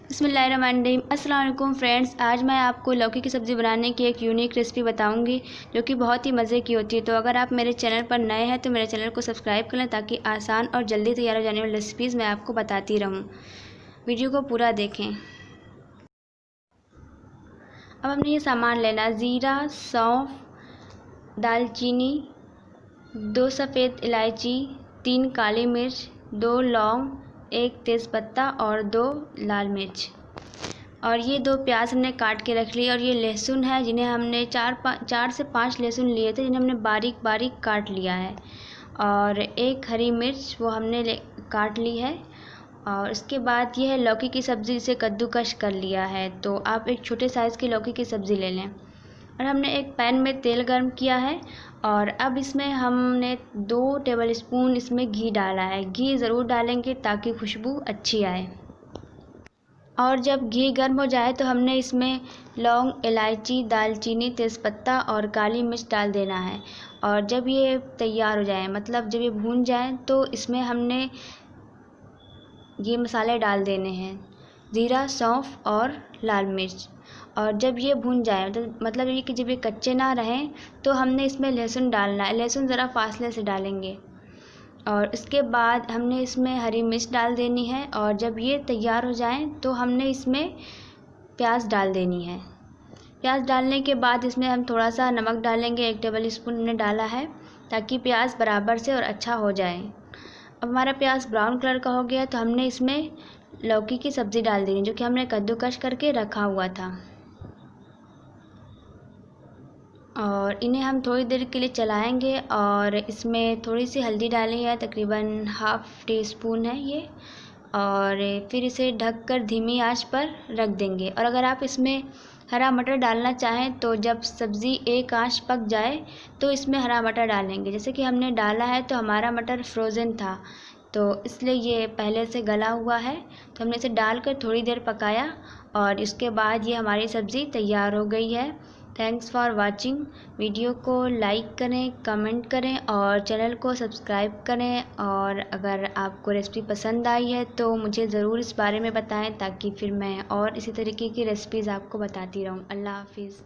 बिस्मिल्लाहिर्रहमानिर्रहीम। अस्सलाम वालेकुम फ्रेंड्स, आज मैं आपको लौकी की सब्ज़ी बनाने की एक यूनिक रेसिपी बताऊंगी जो कि बहुत ही मज़े की होती है। तो अगर आप मेरे चैनल पर नए हैं तो मेरे चैनल को सब्सक्राइब कर लें ताकि आसान और जल्दी तैयार हो जाने वाली रेसिपीज़ मैं आपको बताती रहूं। वीडियो को पूरा देखें। अब हमने ये सामान लेना: ज़ीरा, सौंफ, दालचीनी, 2 सफ़ेद इलायची, 3 काली मिर्च, 2 लौंग, 1 तेज़पत्ता और 2 लाल मिर्च। और ये 2 प्याज हमने काट के रख लिए। और ये लहसुन है जिन्हें हमने 4 से 5 लहसुन लिए थे जिन्हें हमने बारीक बारीक काट लिया है। और 1 हरी मिर्च वो हमने काट ली है। और उसके बाद ये है लौकी की सब्ज़ी, जिसे कद्दूकश कर लिया है। तो आप एक छोटे साइज़ की लौकी की सब्ज़ी ले लें। और हमने एक पैन में तेल गर्म किया है और अब इसमें हमने 2 टेबल स्पून इसमें घी डाला है। घी ज़रूर डालेंगे ताकि खुशबू अच्छी आए। और जब घी गर्म हो जाए तो हमने इसमें लौंग, इलायची, दालचीनी, तेज़पत्ता और काली मिर्च डाल देना है। और जब ये तैयार हो जाए, मतलब जब ये भून जाए, तो इसमें हमने ये मसाले डाल देने हैं: ज़ीरा, सौंफ और लाल मिर्च। और जब ये भून जाए, तो मतलब ये कि जब ये कच्चे ना रहें, तो हमने इसमें लहसुन डालना है। लहसुन ज़रा फासले से डालेंगे। और इसके बाद हमने इसमें हरी मिर्च डाल देनी है। और जब ये तैयार हो जाए तो हमने इसमें प्याज डाल देनी है। प्याज डालने के बाद इसमें हम थोड़ा सा नमक डालेंगे। 1 टेबल स्पून हमने डाला है ताकि प्याज बराबर से और अच्छा हो जाए। अब हमारा प्याज ब्राउन कलर का हो गया तो हमने इसमें लौकी की सब्ज़ी डाल देनी, जो कि हमने कद्दूकश करके रखा हुआ था। और इन्हें हम थोड़ी देर के लिए चलाएंगे। और इसमें थोड़ी सी हल्दी डाली है, तकरीबन ½ टीस्पून है ये। और फिर इसे ढककर धीमी आंच पर रख देंगे। और अगर आप इसमें हरा मटर डालना चाहें तो जब सब्ज़ी एक आंच पक जाए तो इसमें हरा मटर डालेंगे। जैसे कि हमने डाला है तो हमारा मटर फ्रोज़न था, तो इसलिए ये पहले से गला हुआ है। तो हमने इसे डालकर थोड़ी देर पकाया और इसके बाद ये हमारी सब्ज़ी तैयार हो गई है। Thanks for watching. वीडियो को लाइक करें, कमेंट करें और चैनल को सब्सक्राइब करें। और अगर आपको रेसिपी पसंद आई है तो मुझे ज़रूर इस बारे में बताएं ताकि फिर मैं और इसी तरीके की रेसिपीज़ आपको बताती रहूं। अल्लाह हाफिज़।